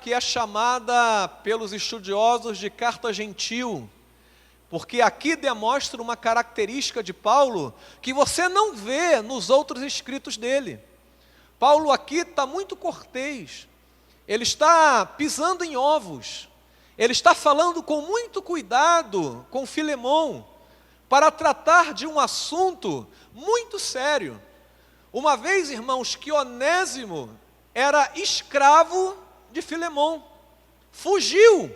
que é chamada pelos estudiosos de carta gentil, porque aqui demonstra uma característica de Paulo que você não vê nos outros escritos dele. Paulo aqui está muito cortês, ele está pisando em ovos, ele está falando com muito cuidado com Filemão, para tratar de um assunto muito sério. Uma vez, irmãos, que Onésimo era escravo de Filemão, fugiu,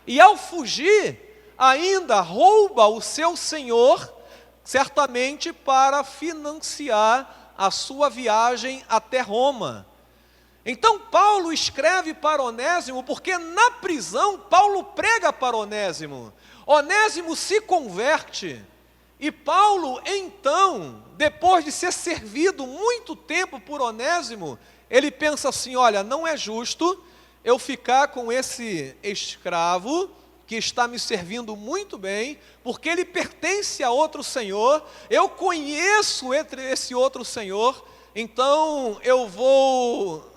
e ao fugir, ainda rouba o seu senhor, certamente para financiar a sua viagem até Roma. Então Paulo escreve para Onésimo, porque na prisão Paulo prega para Onésimo. Onésimo se converte, e Paulo então, depois de ser servido muito tempo por Onésimo, ele pensa assim: olha, não é justo eu ficar com esse escravo que está me servindo muito bem, porque ele pertence a outro senhor, eu conheço esse outro senhor, então eu vou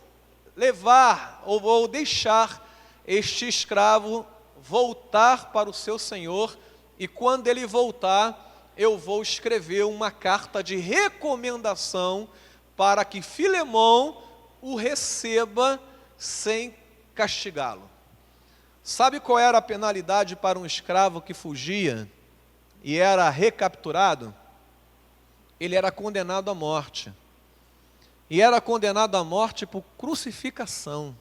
levar, ou vou deixar este escravo voltar para o seu senhor, e quando ele voltar, eu vou escrever uma carta de recomendação para que Filemão o receba sem castigá-lo. Sabe qual era a penalidade para um escravo que fugia e era recapturado? Ele era condenado à morte. E era condenado à morte por crucificação.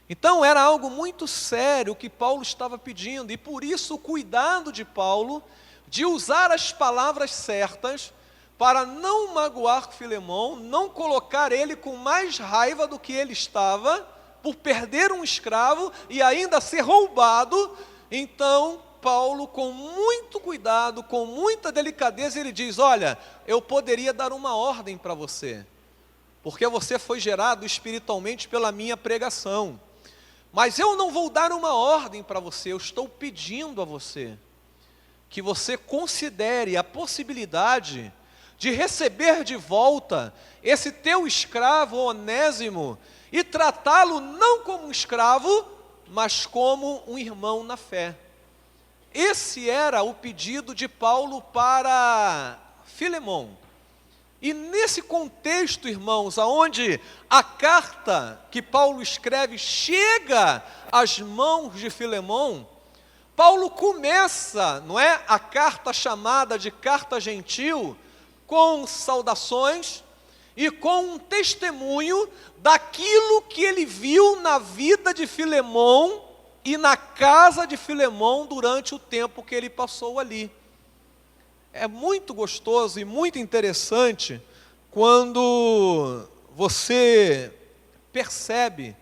Então era algo muito sério que Paulo estava pedindo, e por isso o cuidado de Paulo de usar as palavras certas para não magoar Filemão, não colocar ele com mais raiva do que ele estava, por perder um escravo e ainda ser roubado. Então Paulo, com muito cuidado, com muita delicadeza, ele diz: olha, eu poderia dar uma ordem para você, porque você foi gerado espiritualmente pela minha pregação, mas eu não vou dar uma ordem para você, eu estou pedindo a você que você considere a possibilidade de receber de volta esse teu escravo Onésimo e tratá-lo não como um escravo, mas como um irmão na fé. Esse era o pedido de Paulo para Filemão. E nesse contexto, irmãos, aonde a carta que Paulo escreve chega às mãos de Filemão, Paulo começa, não é, a carta chamada de carta gentil, com saudações e com um testemunho daquilo que ele viu na vida de Filemão e na casa de Filemão durante o tempo que ele passou ali. É muito gostoso e muito interessante quando você percebe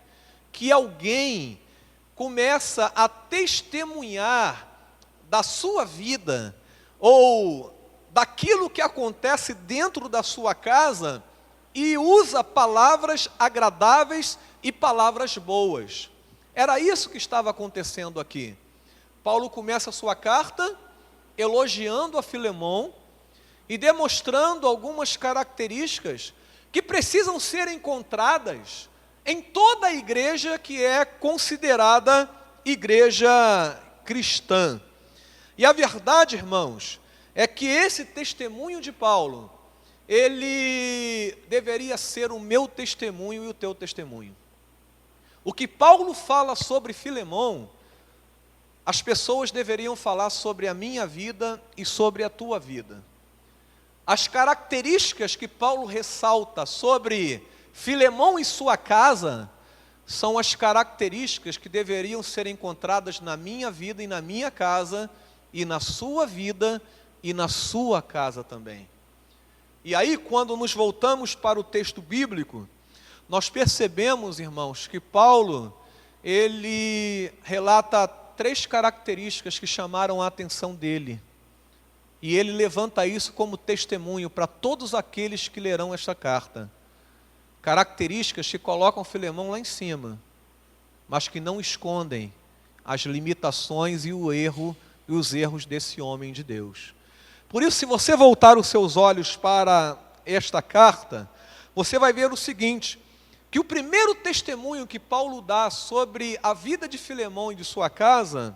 que alguém começa a testemunhar da sua vida, ou daquilo que acontece dentro da sua casa, e usa palavras agradáveis e palavras boas. Era isso que estava acontecendo aqui. Paulo começa a sua carta elogiando a Filemão e demonstrando algumas características que precisam ser encontradas em toda a igreja que é considerada igreja cristã. E a verdade, irmãos, é que esse testemunho de Paulo, ele deveria ser o meu testemunho e o teu testemunho. O que Paulo fala sobre Filemão, as pessoas deveriam falar sobre a minha vida e sobre a tua vida. As características que Paulo ressalta sobre Filemão e sua casa são as características que deveriam ser encontradas na minha vida e na minha casa, e na sua vida e na sua casa também. E aí, quando nos voltamos para o texto bíblico, nós percebemos, irmãos, que Paulo, ele relata 3 características que chamaram a atenção dele. E ele levanta isso como testemunho para todos aqueles que lerão esta carta. Características que colocam Filemão lá em cima, mas que não escondem as limitações e os erros desse homem de Deus. Por isso, se você voltar os seus olhos para esta carta, você vai ver o seguinte, que o primeiro testemunho que Paulo dá sobre a vida de Filemão e de sua casa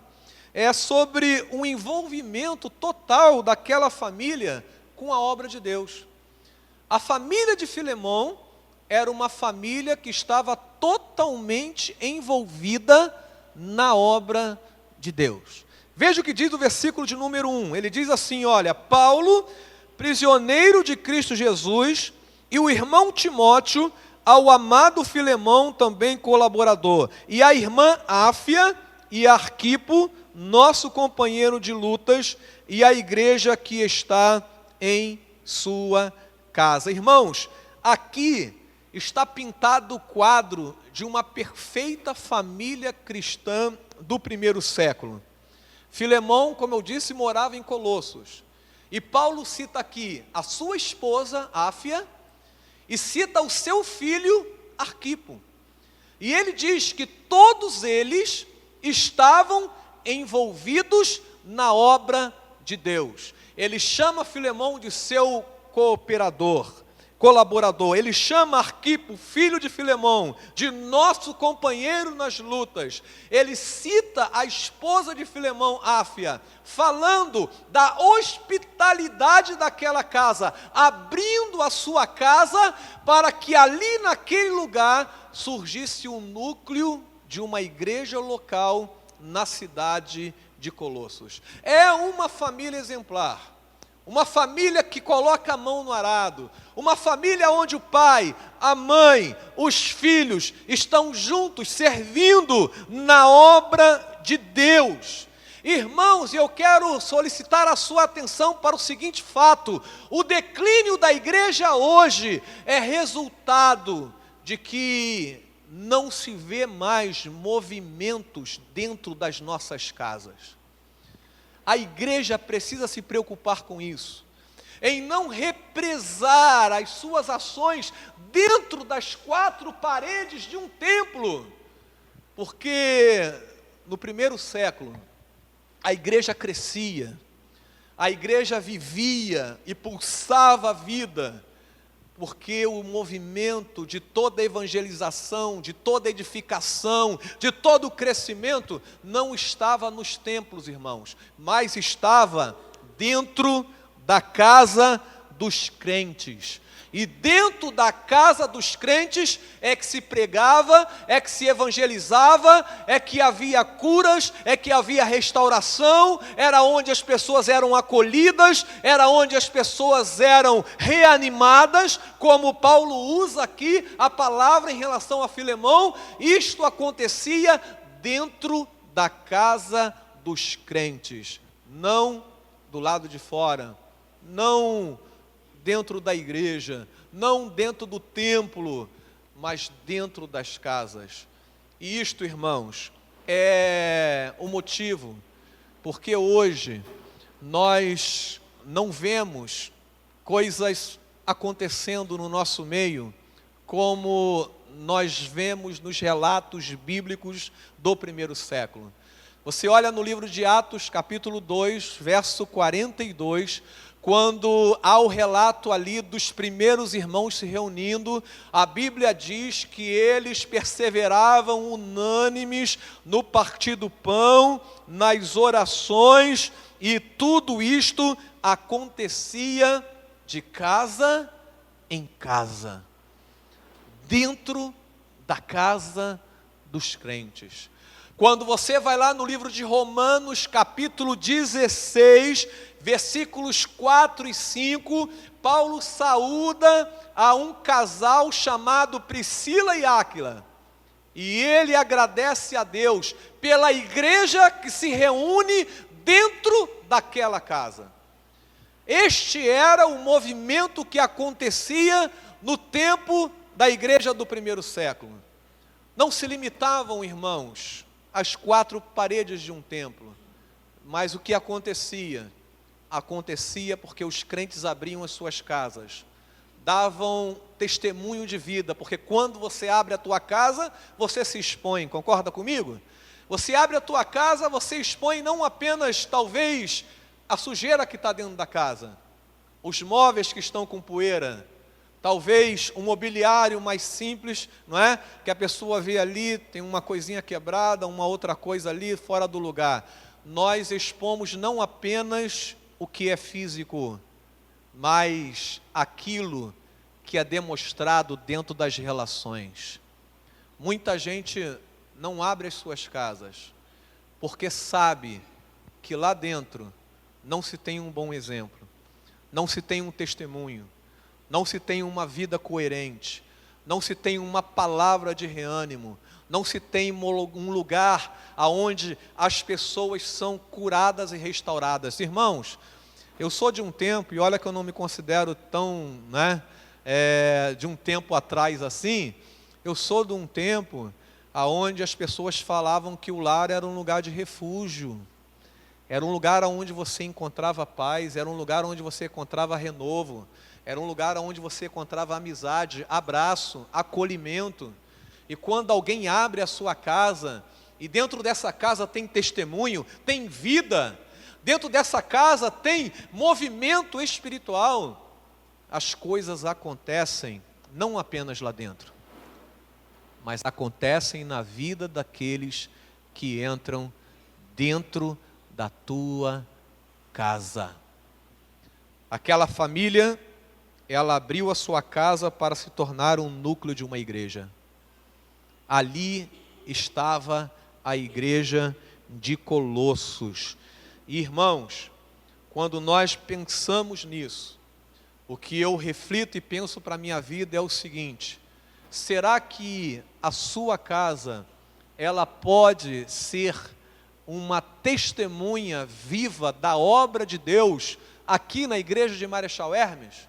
é sobre um envolvimento total daquela família com a obra de Deus. A família de Filemão era uma família que estava totalmente envolvida na obra de Deus. Veja o que diz o versículo de número 1. Ele diz assim, olha, Paulo, prisioneiro de Cristo Jesus, e o irmão Timóteo, ao amado Filemão, também colaborador, e a irmã Áfia e Arquipo, nosso companheiro de lutas, e a igreja que está em sua casa. Irmãos, aqui está pintado o quadro de uma perfeita família cristã do primeiro século. Filemão, como eu disse, morava em Colossos. E Paulo cita aqui a sua esposa, Áfia, e cita o seu filho, Arquipo. E ele diz que todos eles estavam envolvidos na obra de Deus. Ele chama Filemão de seu colaborador. Ele chama Arquipo, filho de Filemão, de nosso companheiro nas lutas. Ele cita a esposa de Filemão, Áfia, falando da hospitalidade daquela casa, abrindo a sua casa para que ali naquele lugar surgisse um núcleo de uma igreja local na cidade de Colossos. É uma família exemplar, uma família que coloca a mão no arado, uma família onde o pai, a mãe, os filhos estão juntos servindo na obra de Deus. Irmãos, eu quero solicitar a sua atenção para o seguinte fato: o declínio da igreja hoje é resultado de que não se vê mais movimentos dentro das nossas casas. A igreja precisa se preocupar com isso, em não represar as suas ações dentro das quatro paredes de um templo, porque no primeiro século a igreja crescia, a igreja vivia e pulsava a vida, porque o movimento de toda evangelização, de toda edificação, de todo o crescimento, não estava nos templos, irmãos, mas estava dentro da casa dos crentes. E dentro da casa dos crentes é que se pregava, é que se evangelizava, é que havia curas, é que havia restauração, era onde as pessoas eram acolhidas, era onde as pessoas eram reanimadas, como Paulo usa aqui a palavra em relação a Filemão. Isto acontecia dentro da casa dos crentes, não do lado de fora, não dentro da igreja, não dentro do templo, mas dentro das casas. E isto, irmãos, é o motivo porque hoje nós não vemos coisas acontecendo no nosso meio como nós vemos nos relatos bíblicos do primeiro século. Você olha no livro de Atos, capítulo 2, verso 42, quando há o relato ali dos primeiros irmãos se reunindo, a Bíblia diz que eles perseveravam unânimes no partir do pão, nas orações, e tudo isto acontecia de casa em casa, dentro da casa dos crentes. Quando você vai lá no livro de Romanos, capítulo 16, versículos 4 e 5, Paulo saúda a um casal chamado Priscila e Áquila. E ele agradece a Deus pela igreja que se reúne dentro daquela casa. Este era o movimento que acontecia no tempo da igreja do primeiro século. Não se limitavam, irmãos, às quatro paredes de um templo, mas o que acontecia porque os crentes abriam as suas casas, davam testemunho de vida, porque quando você abre a tua casa, você se expõe, concorda comigo? Você abre a tua casa, você expõe não apenas, talvez, a sujeira que está dentro da casa, os móveis que estão com poeira, Talvez um mobiliário mais simples, não é? Que a pessoa vê ali, tem uma coisinha quebrada, uma outra coisa ali fora do lugar. Nós expomos não apenas o que é físico, mas aquilo que é demonstrado dentro das relações. Muita gente não abre as suas casas, porque sabe que lá dentro não se tem um bom exemplo, não se tem um testemunho, não se tem uma vida coerente, não se tem uma palavra de reânimo, não se tem um lugar aonde as pessoas são curadas e restauradas. Irmãos, eu sou de um tempo, e olha que eu não me considero tão, de um tempo atrás assim, eu sou de um tempo aonde as pessoas falavam que o lar era um lugar de refúgio, era um lugar onde você encontrava paz, era um lugar onde você encontrava renovo, era um lugar onde você encontrava amizade, abraço, acolhimento. E quando alguém abre a sua casa, e dentro dessa casa tem testemunho, tem vida, dentro dessa casa tem movimento espiritual, as coisas acontecem não apenas lá dentro, mas acontecem na vida daqueles que entram dentro da tua casa. Aquela família, ela abriu a sua casa para se tornar um núcleo de uma igreja. Ali estava a igreja de Colossos. E, irmãos, quando nós pensamos nisso, o que eu reflito e penso para a minha vida é o seguinte: será que a sua casa, ela pode ser uma testemunha viva da obra de Deus aqui na igreja de Marechal Hermes?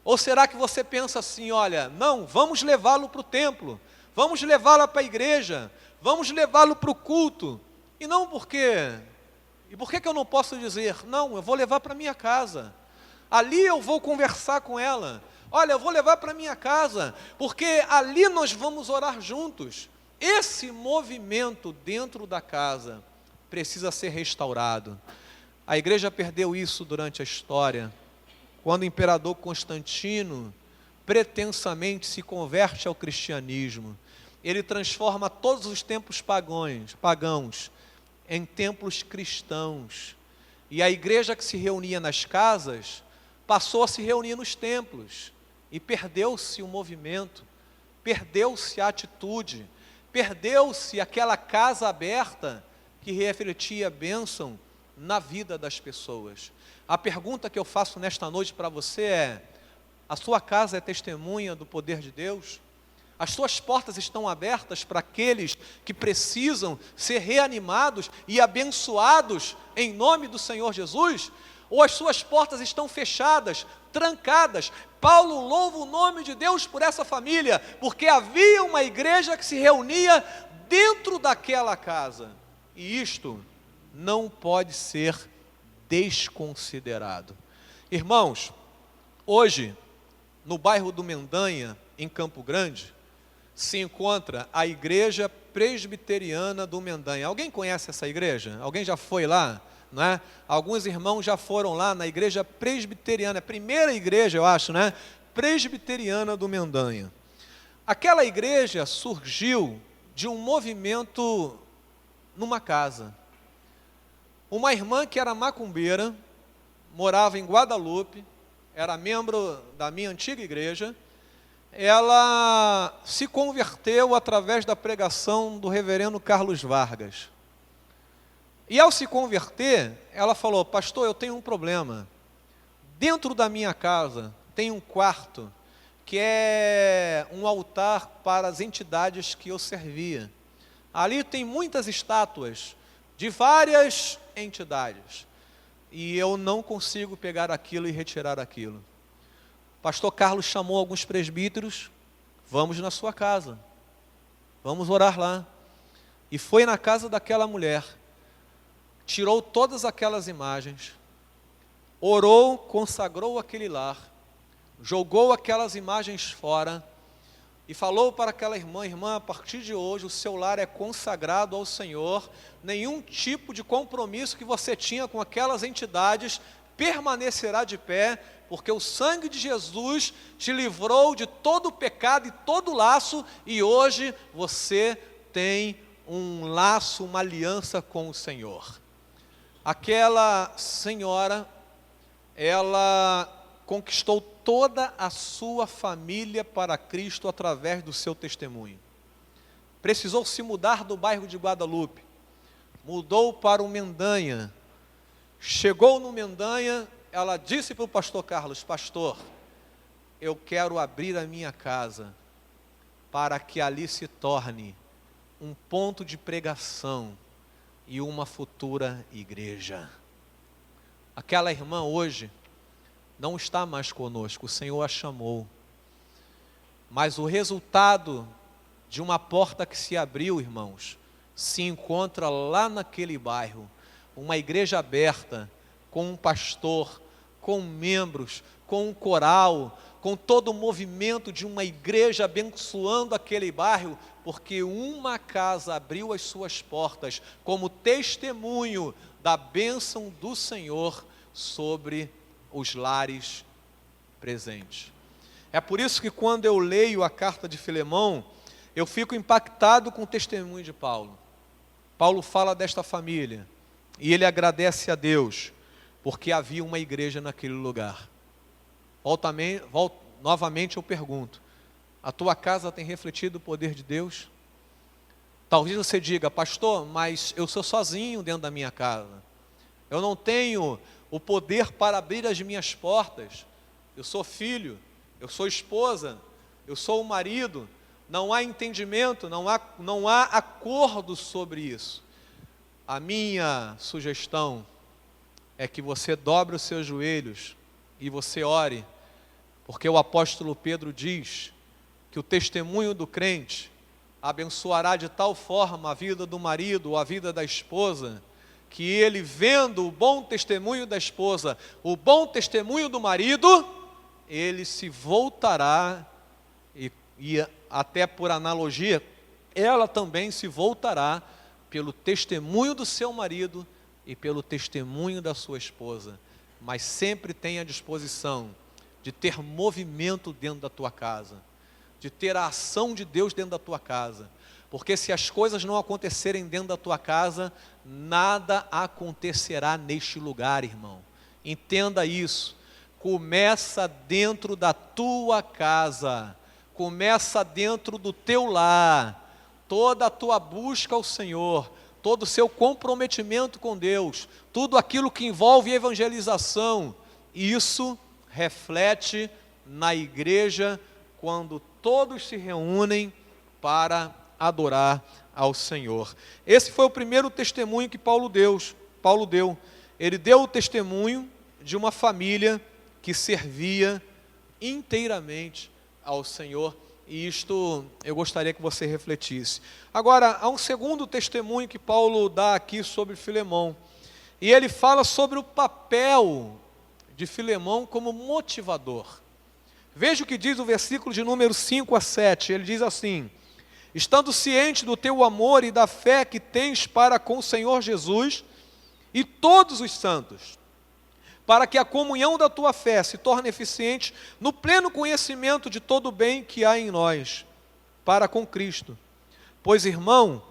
Ou será que você pensa assim, olha, não, vamos levá-lo para o templo, vamos levá-lo para a igreja, vamos levá-lo para o culto, e não porque, e por que eu não posso dizer, não, eu vou levar para a minha casa, ali eu vou conversar com ela, olha, eu vou levar para a minha casa, porque ali nós vamos orar juntos. Esse movimento dentro da casa precisa ser restaurado. A igreja perdeu isso durante a história, quando o imperador Constantino pretensamente se converte ao cristianismo. Ele transforma todos os templos pagãos em templos cristãos. E a igreja que se reunia nas casas passou a se reunir nos templos. E perdeu-se o movimento, perdeu-se a atitude, perdeu-se aquela casa aberta que refletia a bênção na vida das pessoas. A pergunta que eu faço nesta noite para você é: a sua casa é testemunha do poder de Deus? As suas portas estão abertas para aqueles que precisam ser reanimados e abençoados em nome do Senhor Jesus? Ou as suas portas estão fechadas, trancadas? Paulo louva o nome de Deus por essa família, porque havia uma igreja que se reunia dentro daquela casa. E isto não pode ser desconsiderado. Irmãos, hoje, no bairro do Mendanha, em Campo Grande, se encontra a igreja presbiteriana do Mendanha. Alguém conhece essa igreja? Alguém já foi lá? Não é? Alguns irmãos já foram lá na igreja presbiteriana, a primeira igreja, eu acho, né? Presbiteriana do Mendanha. Aquela igreja surgiu de um movimento numa casa. Uma irmã que era macumbeira, morava em Guadalupe, era membro da minha antiga igreja, ela se converteu através da pregação do reverendo Carlos Vargas. E ao se converter, ela falou: pastor, eu tenho um problema. Dentro da minha casa tem um quarto que é um altar para as entidades que eu servia. Ali tem muitas estátuas de várias entidades. E eu não consigo pegar aquilo e retirar aquilo. Pastor Carlos chamou alguns presbíteros: vamos na sua casa, vamos orar lá. E foi na casa daquela mulher, tirou todas aquelas imagens, orou, consagrou aquele lar, jogou aquelas imagens fora e falou para aquela irmã: irmã, a partir de hoje o seu lar é consagrado ao Senhor, nenhum tipo de compromisso que você tinha com aquelas entidades permanecerá de pé, porque o sangue de Jesus te livrou de todo o pecado e todo o laço, e hoje você tem um laço, uma aliança com o Senhor. Aquela senhora, ela conquistou toda a sua família para Cristo através do seu testemunho. Precisou se mudar do bairro de Guadalupe, mudou para o Mendanha. Chegou no Mendanha, ela disse para o pastor Carlos: pastor, eu quero abrir a minha casa para que ali se torne um ponto de pregação e uma futura igreja. Aquela irmã hoje não está mais conosco, o Senhor a chamou, mas o resultado de uma porta que se abriu, irmãos, se encontra lá naquele bairro, uma igreja aberta, com um pastor, com membros, com um coral, com todo o movimento de uma igreja abençoando aquele bairro, porque uma casa abriu as suas portas como testemunho da bênção do Senhor sobre os lares presentes. É por isso que quando eu leio a carta de Filemão, eu fico impactado com o testemunho de Paulo. Paulo fala desta família, e ele agradece a Deus, porque havia uma igreja naquele lugar. Novamente eu pergunto, a tua casa tem refletido o poder de Deus? Talvez você diga: pastor, mas eu sou sozinho dentro da minha casa, eu não tenho o poder para abrir as minhas portas, eu sou filho, eu sou esposa, eu sou o marido, não há entendimento, não há acordo sobre isso. A minha sugestão é que você dobre os seus joelhos e você ore, porque o apóstolo Pedro diz que o testemunho do crente abençoará de tal forma a vida do marido ou a vida da esposa, que ele, vendo o bom testemunho da esposa, o bom testemunho do marido, ele se voltará, e até por analogia, ela também se voltará pelo testemunho do seu marido e pelo testemunho da sua esposa. Mas sempre tenha a disposição de ter movimento dentro da tua casa, de ter a ação de Deus dentro da tua casa, porque se as coisas não acontecerem dentro da tua casa, nada acontecerá neste lugar, irmão. Entenda isso. Começa dentro da tua casa, começa dentro do teu lar. Toda a tua busca ao Senhor, todo o seu comprometimento com Deus, tudo aquilo que envolve evangelização, isso reflete na igreja quando todos se reúnem para adorar ao Senhor. Esse foi o primeiro testemunho que Paulo deu. Ele deu o testemunho de uma família que servia inteiramente ao Senhor. E isto eu gostaria que você refletisse. Agora, há um segundo testemunho que Paulo dá aqui sobre Filemão. E ele fala sobre o papel de Filemão como motivador. Veja o que diz o versículo de número 5 a 7. Ele diz assim: estando ciente do teu amor e da fé que tens para com o Senhor Jesus e todos os santos, para que a comunhão da tua fé se torne eficiente no pleno conhecimento de todo o bem que há em nós, para com Cristo. Pois, irmão,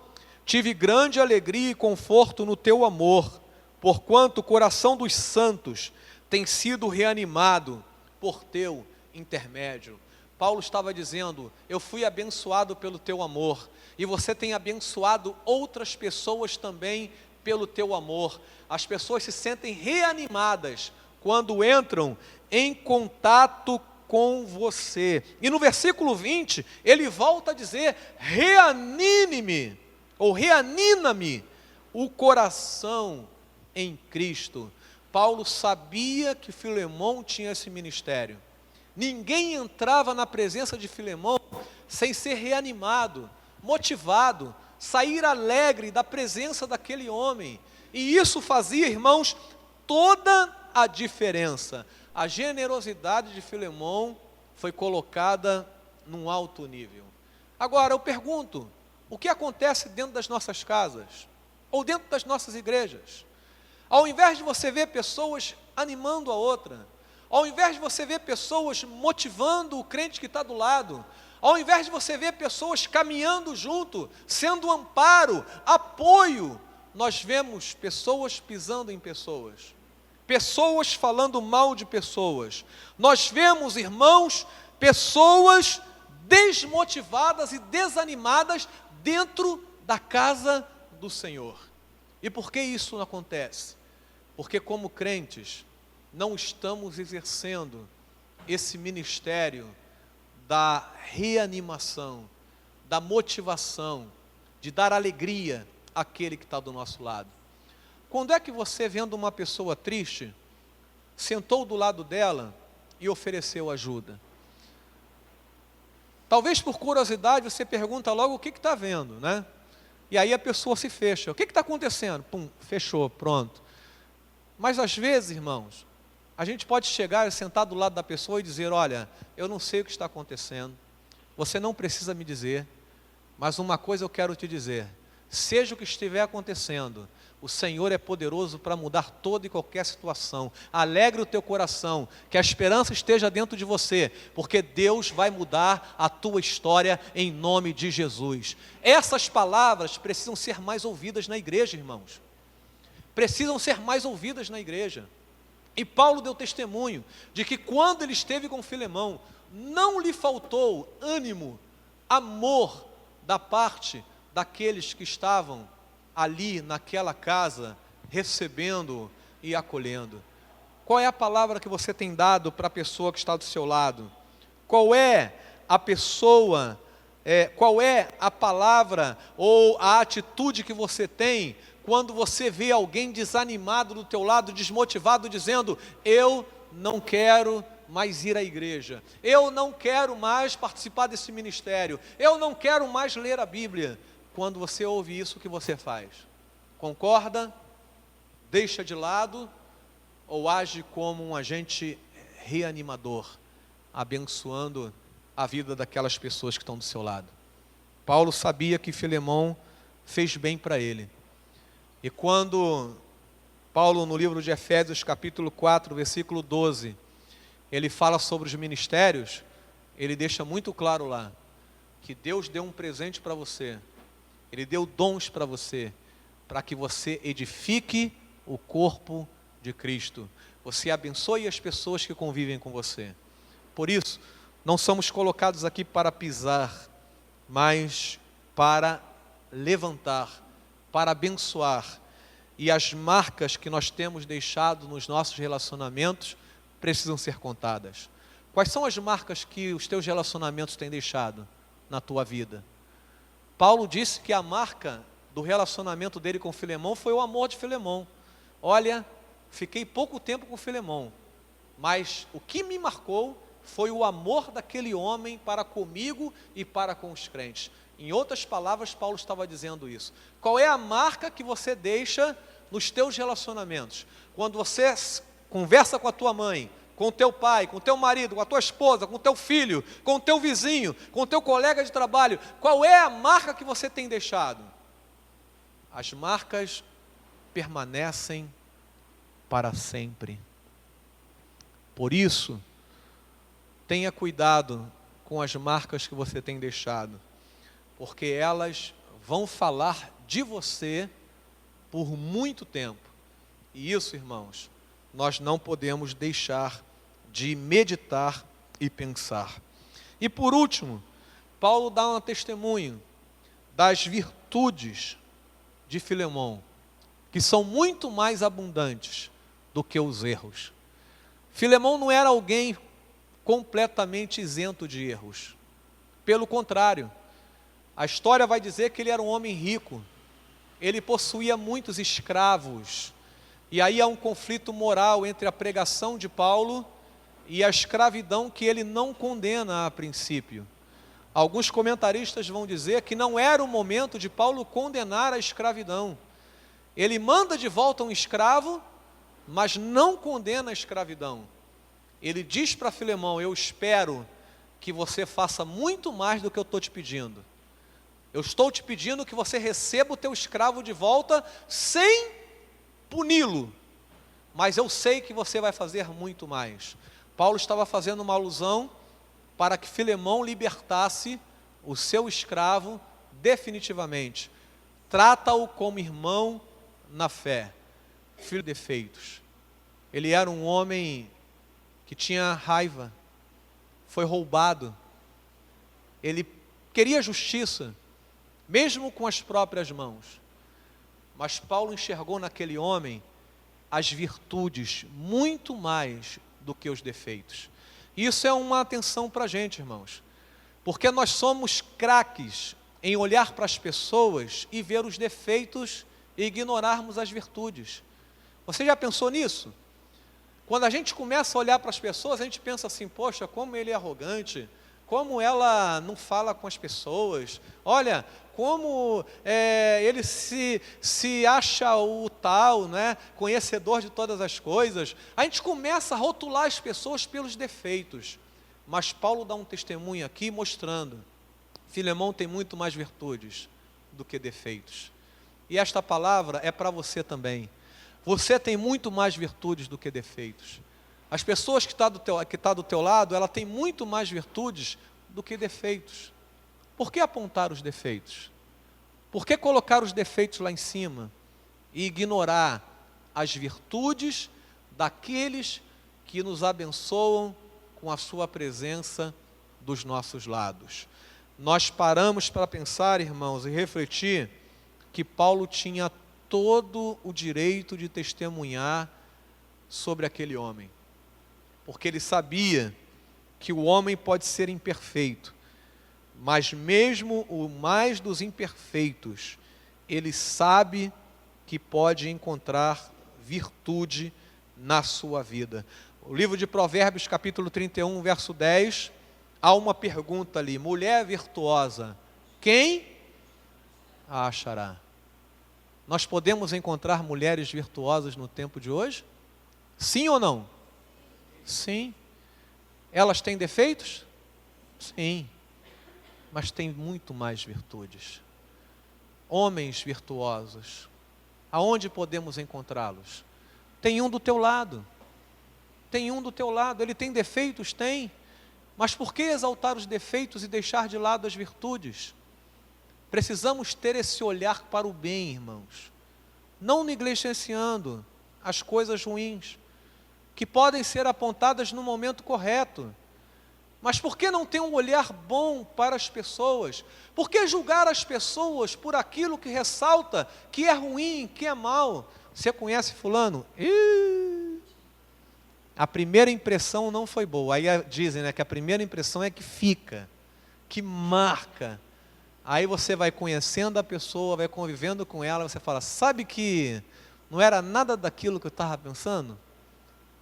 tive grande alegria e conforto no teu amor, porquanto o coração dos santos tem sido reanimado por teu intermédio. Paulo estava dizendo: eu fui abençoado pelo teu amor, e você tem abençoado outras pessoas também pelo teu amor. As pessoas se sentem reanimadas quando entram em contato com você. E no versículo 20, ele volta a dizer: reanime-me, ou reanima-me o coração em Cristo. Paulo sabia que Filemão tinha esse ministério. Ninguém entrava na presença de Filemão sem ser reanimado, motivado, sair alegre da presença daquele homem. E isso fazia, irmãos, toda a diferença. A generosidade de Filemão foi colocada num alto nível. Agora eu pergunto, o que acontece dentro das nossas casas? Ou dentro das nossas igrejas? Ao invés de você ver pessoas animando a outra, ao invés de você ver pessoas motivando o crente que está do lado, ao invés de você ver pessoas caminhando junto, sendo amparo, apoio, nós vemos pessoas pisando em pessoas, pessoas falando mal de pessoas. Nós vemos, irmãos, pessoas desmotivadas e desanimadas dentro da casa do Senhor. E por que isso não acontece? Porque como crentes, não estamos exercendo esse ministério da reanimação, da motivação, de dar alegria àquele que está do nosso lado. Quando é que você, vendo uma pessoa triste, sentou do lado dela e ofereceu ajuda? Talvez por curiosidade você pergunta logo o que está vendo, né? E aí a pessoa se fecha. O que está acontecendo? Pum, fechou, pronto. Mas às vezes, irmãos, a gente pode chegar e sentar do lado da pessoa e dizer: olha, eu não sei o que está acontecendo, você não precisa me dizer, mas uma coisa eu quero te dizer: seja o que estiver acontecendo, o Senhor é poderoso para mudar toda e qualquer situação. Alegre o teu coração, que a esperança esteja dentro de você, porque Deus vai mudar a tua história em nome de Jesus. Essas palavras precisam ser mais ouvidas na igreja, irmãos. Precisam ser mais ouvidas na igreja. E Paulo deu testemunho de que quando ele esteve com Filemão, não lhe faltou ânimo, amor da parte daqueles que estavam ali naquela casa, recebendo e acolhendo. Qual é a palavra que você tem dado para a pessoa que está do seu lado? Qual é a pessoa, qual é a palavra ou a atitude que você tem quando você vê alguém desanimado do teu lado, desmotivado, dizendo: eu não quero mais ir à igreja, eu não quero mais participar desse ministério, eu não quero mais ler a Bíblia? Quando você ouve isso, o que você faz? Concorda? Deixa de lado? Ou age como um agente reanimador, abençoando a vida daquelas pessoas que estão do seu lado? Paulo sabia que Filemão fez bem para ele. E quando Paulo, no livro de Efésios, capítulo 4, versículo 12, ele fala sobre os ministérios, ele deixa muito claro lá, que Deus deu um presente para você. Ele deu dons para você, para que você edifique o corpo de Cristo. Você abençoe as pessoas que convivem com você. Por isso, não somos colocados aqui para pisar, mas para levantar, para abençoar. E as marcas que nós temos deixado nos nossos relacionamentos precisam ser contadas. Quais são as marcas que os teus relacionamentos têm deixado na tua vida? Paulo disse que a marca do relacionamento dele com Filemão foi o amor de Filemão. Olha, fiquei pouco tempo com Filemão, mas o que me marcou foi o amor daquele homem para comigo e para com os crentes. Em outras palavras, Paulo estava dizendo isso. Qual é a marca que você deixa nos teus relacionamentos? Quando você conversa com a tua mãe, com o teu pai, com o teu marido, com a tua esposa, com o teu filho, com o teu vizinho, com o teu colega de trabalho, qual é a marca que você tem deixado? As marcas permanecem para sempre. Por isso, tenha cuidado com as marcas que você tem deixado, porque elas vão falar de você por muito tempo. E isso, irmãos, nós não podemos deixar de meditar e pensar. E por último, Paulo dá um testemunho das virtudes de Filemão, que são muito mais abundantes do que os erros. Filemão não era alguém completamente isento de erros. Pelo contrário, a história vai dizer que ele era um homem rico, ele possuía muitos escravos, e aí há um conflito moral entre a pregação de Paulo e a escravidão que ele não condena a princípio. Alguns comentaristas vão dizer que não era o momento de Paulo condenar a escravidão. Ele manda de volta um escravo, mas não condena a escravidão. Ele diz para Filemão: eu espero que você faça muito mais do que eu estou te pedindo. Eu estou te pedindo que você receba o teu escravo de volta sem puni-lo, mas eu sei que você vai fazer muito mais. Paulo estava fazendo uma alusão para que Filemão libertasse o seu escravo definitivamente. Trata-o como irmão na fé. Filho de defeitos. Ele era um homem que tinha raiva, foi roubado. Ele queria justiça, mesmo com as próprias mãos. Mas Paulo enxergou naquele homem as virtudes muito mais do que os defeitos. Isso é uma atenção para a gente, irmãos, porque nós somos craques em olhar para as pessoas e ver os defeitos e ignorarmos as virtudes. Você já pensou nisso? Quando a gente começa a olhar para as pessoas, a gente pensa assim, poxa, como ele é arrogante, como ela não fala com as pessoas, olha, como ele se acha o tal, né, conhecedor de todas as coisas. A gente começa a rotular as pessoas pelos defeitos, mas Paulo dá um testemunho aqui mostrando, Filemão tem muito mais virtudes do que defeitos, e esta palavra é para você também. Você tem muito mais virtudes do que defeitos. As pessoas que estão do teu lado, ela tem muito mais virtudes do que defeitos. Por que apontar os defeitos? Por que colocar os defeitos lá em cima e ignorar as virtudes daqueles que nos abençoam com a sua presença dos nossos lados? Nós paramos para pensar, irmãos, e refletir que Paulo tinha todo o direito de testemunhar sobre aquele homem, porque ele sabia que o homem pode ser imperfeito, mas mesmo o mais dos imperfeitos, ele sabe que pode encontrar virtude na sua vida. O livro de Provérbios, capítulo 31, verso 10, há uma pergunta ali: mulher virtuosa, quem a achará? Nós podemos encontrar mulheres virtuosas no tempo de hoje? Sim ou não? Sim. Elas têm defeitos? Sim. Mas têm muito mais virtudes. Homens virtuosos, aonde podemos encontrá-los? Tem um do teu lado. Tem um do teu lado. Ele tem defeitos? Tem. Mas por que exaltar os defeitos e deixar de lado as virtudes? Precisamos ter esse olhar para o bem, irmãos, não negligenciando as coisas ruins, que podem ser apontadas no momento correto. Mas por que não ter um olhar bom para as pessoas? Por que julgar as pessoas por aquilo que ressalta, que é ruim, que é mal? Você conhece fulano? A primeira impressão não foi boa. Aí dizem, né, que a primeira impressão é que fica, que marca. Aí você vai conhecendo a pessoa, vai convivendo com ela, você fala, sabe que não era nada daquilo que eu estava pensando?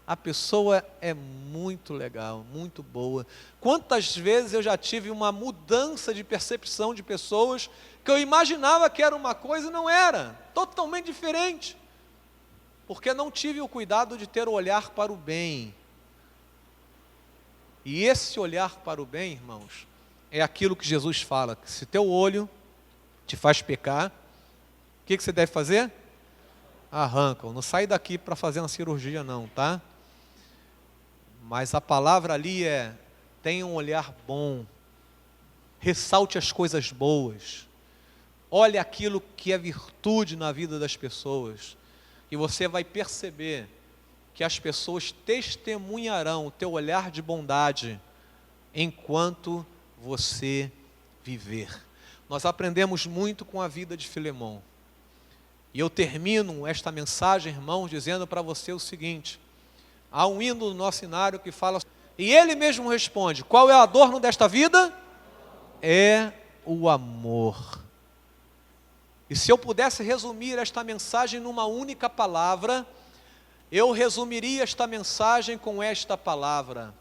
A pessoa é muito legal, muito boa. Quantas vezes eu já tive uma mudança de percepção de pessoas que eu imaginava que era uma coisa e não era, totalmente diferente. Porque não tive o cuidado de ter o olhar para o bem. E esse olhar para o bem, irmãos, é aquilo que Jesus fala, que se teu olho te faz pecar, o que você deve fazer? Arranca-o. Não sai daqui para fazer uma cirurgia não, tá? Mas a palavra ali é, tenha um olhar bom, ressalte as coisas boas, olhe aquilo que é virtude na vida das pessoas, e você vai perceber que as pessoas testemunharão o teu olhar de bondade, enquanto você viver. Nós aprendemos muito com a vida de Filemão, e eu termino esta mensagem, irmãos, dizendo para você o seguinte: há um hino no nosso cenário que fala, e ele mesmo responde, qual é o adorno desta vida? É o amor. E se eu pudesse resumir esta mensagem numa única palavra, eu resumiria esta mensagem com esta palavra: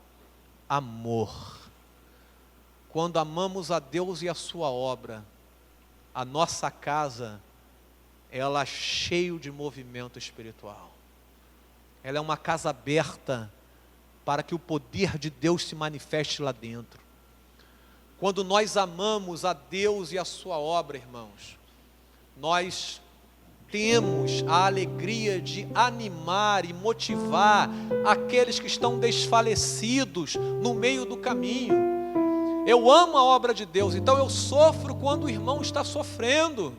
amor. Quando amamos a Deus e a sua obra, a nossa casa, ela é cheia de movimento espiritual. Ela é uma casa aberta para que o poder de Deus se manifeste lá dentro. Quando nós amamos a Deus e a sua obra, irmãos, nós temos a alegria de animar e motivar aqueles que estão desfalecidos no meio do caminho. Eu amo a obra de Deus, então eu sofro quando o irmão está sofrendo.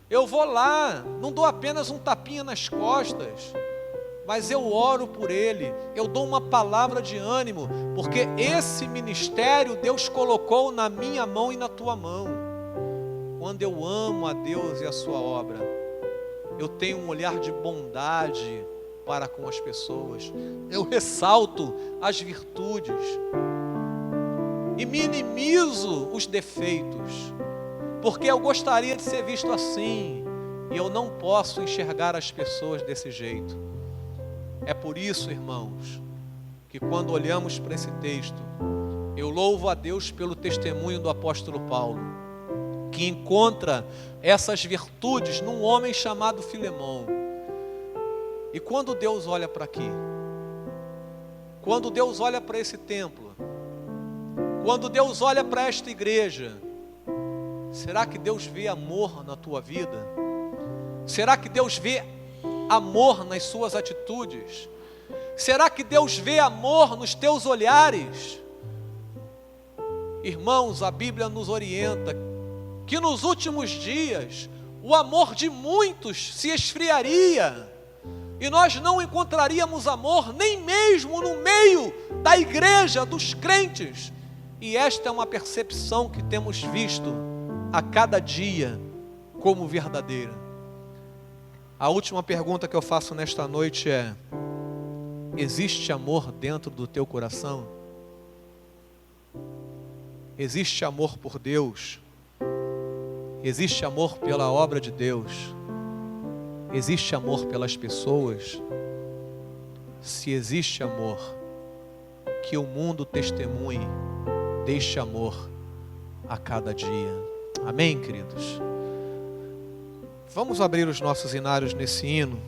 Eu vou lá, não dou apenas um tapinha nas costas, mas eu oro por ele, eu dou uma palavra de ânimo, porque esse ministério Deus colocou na minha mão e na tua mão. Quando eu amo a Deus e a sua obra, eu tenho um olhar de bondade para com as pessoas, eu ressalto as virtudes e minimizo os defeitos, porque eu gostaria de ser visto assim, e eu não posso enxergar as pessoas desse jeito. É por isso, irmãos, que quando olhamos para esse texto, eu louvo a Deus pelo testemunho do apóstolo Paulo, que encontra essas virtudes num homem chamado Filemão. E quando Deus olha para aqui, quando Deus olha para esse templo, quando Deus olha para esta igreja, será que Deus vê amor na tua vida? Será que Deus vê amor nas suas atitudes? Será que Deus vê amor nos teus olhares? Irmãos, a Bíblia nos orienta que nos últimos dias o amor de muitos se esfriaria e nós não encontraríamos amor nem mesmo no meio da igreja, dos crentes. E esta é uma percepção que temos visto a cada dia como verdadeira. A última pergunta que eu faço nesta noite é: existe amor dentro do teu coração? Existe amor por Deus? Existe amor pela obra de Deus? Existe amor pelas pessoas? Se existe amor, que o mundo testemunhe deste amor a cada dia. Amém, queridos? Vamos abrir os nossos inários nesse hino.